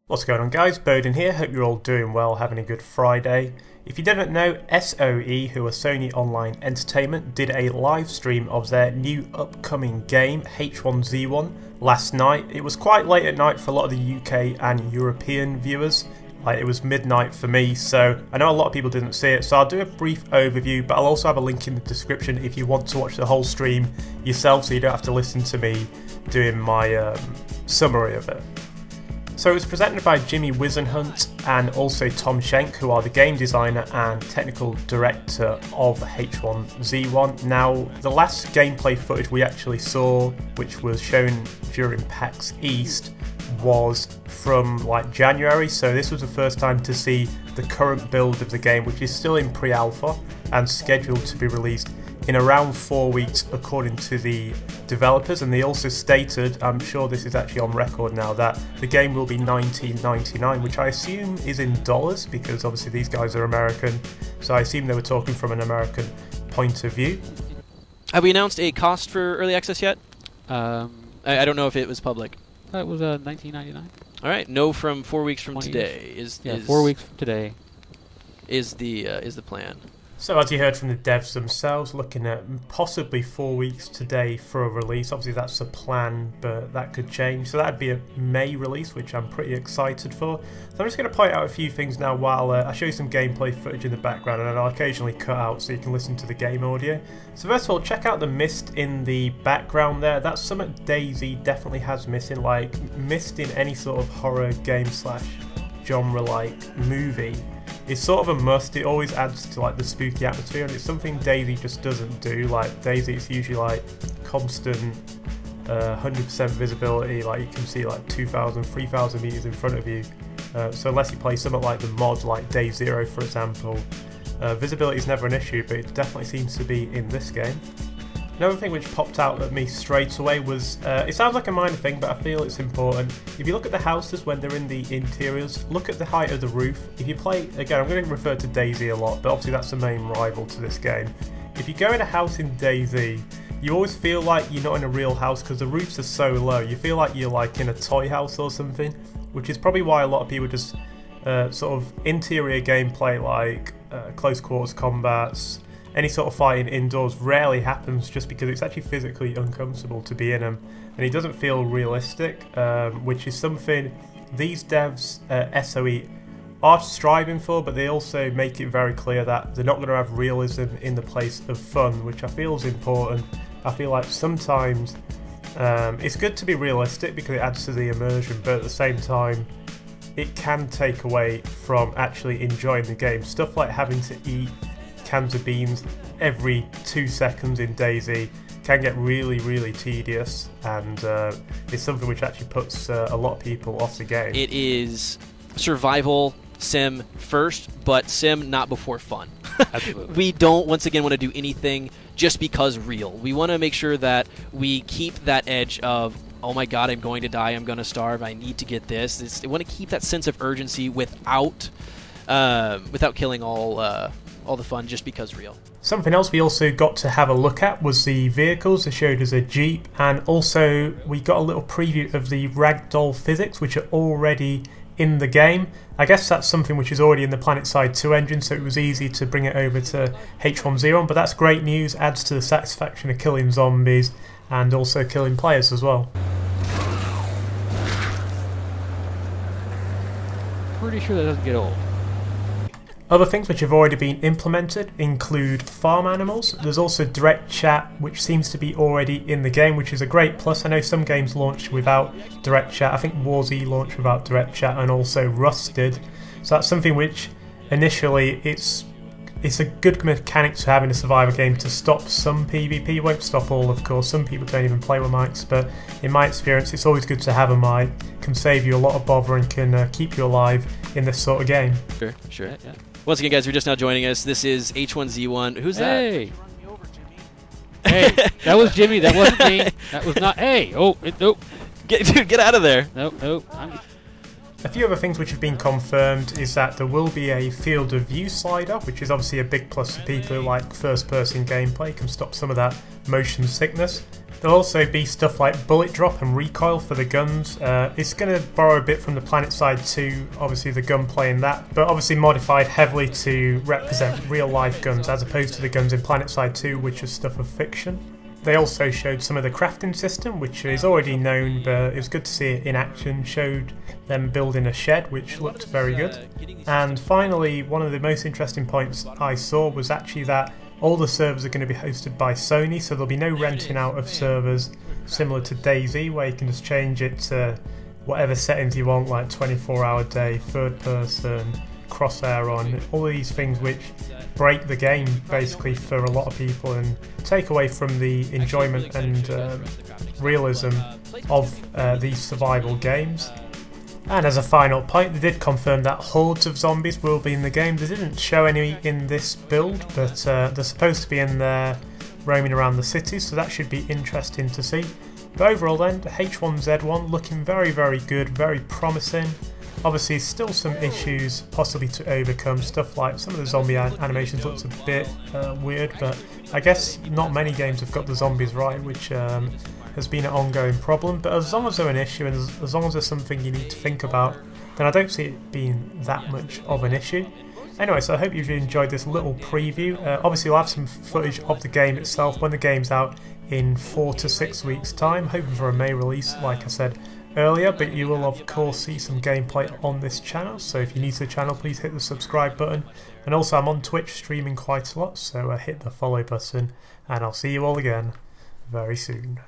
What's going on, guys? Boden here, hope you're all doing well, having a good Friday. If you didn't know, SOE, who are Sony Online Entertainment, did a live stream of their new upcoming game, H1Z1, last night. It was quite late at night for a lot of the UK and European viewers. Like, it was midnight for me, so I know a lot of people didn't see it, so I'll do a brief overview, but I'll also have a link in the description if you want to watch the whole stream yourself, so you don't have to listen to me doing my summary of it. So it was presented by Whisenhunt and also Tom Schenk, who are the game designer and technical director of H1Z1. Now, the last gameplay footage we actually saw, which was shown during PAX East, was from like January, so this was the first time to see the current build of the game, which is still in pre-alpha and scheduled to be released in around 4 weeks according to the developers, and they also stated, I'm sure this is actually on record now, that the game will be $19.99, which I assume is in dollars because obviously these guys are American, so I assume they were talking from an American point of view. Have we announced a cost for early access yet? I don't know if it was public. It was $19.99. All right, no, from 4 weeks from today is 4 weeks from today is the plan. So as you heard from the devs themselves, looking at possibly 4 weeks today for a release. Obviously that's a plan, but that could change. So that'd be a May release, which I'm pretty excited for. So I'm just going to point out a few things now while I show you some gameplay footage in the background, and then I'll occasionally cut out so you can listen to the game audio. So first of all, check out the mist in the background there. That's something DayZ definitely has missing, like mist in any sort of horror game slash genre like movie. It's sort of a must. It always adds to like the spooky atmosphere, and it's something DayZ just doesn't do. Like DayZ, it's usually like constant 100% visibility, like you can see like 2,000, 3,000 meters in front of you. So unless you play something like the mod, like DayZ, for example, visibility is never an issue, but it definitely seems to be in this game. Another thing which popped out at me straight away was, it sounds like a minor thing, but I feel it's important. If you look at the houses when they're in the interiors, look at the height of the roof. If you play, again, I'm going to refer to DayZ a lot, but obviously that's the main rival to this game. If you go in a house in DayZ, you always feel like you're not in a real house because the roofs are so low. You feel like you're like in a toy house or something, which is probably why a lot of people just sort of interior gameplay like close quarters combats, any sort of fighting indoors rarely happens just because it's actually physically uncomfortable to be in them, and it doesn't feel realistic, which is something these devs, SOE, are striving for, but they also make it very clear that they're not going to have realism in the place of fun, which I feel is important. I feel like sometimes it's good to be realistic because it adds to the immersion, but at the same time it can take away from actually enjoying the game. Stuff like having to eat cans of beans every 2 seconds in DayZ can get really, really tedious, and it's something which actually puts a lot of people off the game. It is survival sim first, but sim not before fun. Absolutely. We don't, once again, want to do anything just because real. We want to make sure that we keep that edge of, oh my god, I'm going to die, I'm going to starve, I need to get this. I want to keep that sense of urgency without killing all the fun just because real. Something else we also got to have a look at was the vehicles. They showed us a Jeep, and also we got a little preview of the ragdoll physics, which are already in the game. I guess that's something which is already in the PlanetSide 2 engine, so it was easy to bring it over to H1Z1, but that's great news, adds to the satisfaction of killing zombies and also killing players as well. Pretty sure that doesn't get old. Other things which have already been implemented include farm animals. There's also direct chat, which seems to be already in the game, which is a great plus. I know some games launched without direct chat. I think DayZ launched without direct chat, and also Rust did. So that's something which initially it's a good mechanic to have in a survivor game to stop some PvP. It won't stop all, of course. Some people don't even play with mics, but in my experience it's always good to have a mic. Can save you a lot of bother and can keep you alive in this sort of game. Sure. Yeah. Once again, guys, if you're just now joining us, this is H1Z1. Who's that? Hey, that was Jimmy. That wasn't me. That was not. Hey, nope. Get out of there. Nope. A few other things which have been confirmed is that there will be a field of view slider, which is obviously a big plus for people who like first-person gameplay, can stop some of that motion sickness. There'll also be stuff like bullet drop and recoil for the guns. It's going to borrow a bit from the PlanetSide 2, obviously the gunplay in that, but obviously modified heavily to represent real life guns as opposed to the guns in PlanetSide 2, which are stuff of fiction. They also showed some of the crafting system, which is already known, but it was good to see it in action. Showed them building a shed, which looked very good. And finally, one of the most interesting points I saw was actually that all the servers are going to be hosted by Sony, so there'll be no renting out of servers similar to DayZ, where you can just change it to whatever settings you want, like 24-hour day, third person, crosshair on, all these things which break the game basically for a lot of people and take away from the enjoyment and realism of these survival games. And as a final point, they did confirm that hordes of zombies will be in the game. They didn't show any in this build, but they're supposed to be in there roaming around the city, so that should be interesting to see. But overall then, H1Z1 looking very, very good, very promising. Obviously still some issues possibly to overcome, stuff like some of the zombie animations looks a bit weird, but I guess not many games have got the zombies right, which has been an ongoing problem. But as long as they're an issue and as long as there's something you need to think about, then I don't see it being that much of an issue. Anyway, so I hope you've enjoyed this little preview. Obviously we'll have some footage of the game itself when the game's out in 4 to 6 weeks time, hoping for a May release like I said earlier, but you will of course see some gameplay on this channel, so if you're new to the channel please hit the subscribe button, and also I'm on Twitch streaming quite a lot, so hit the follow button, and I'll see you all again very soon.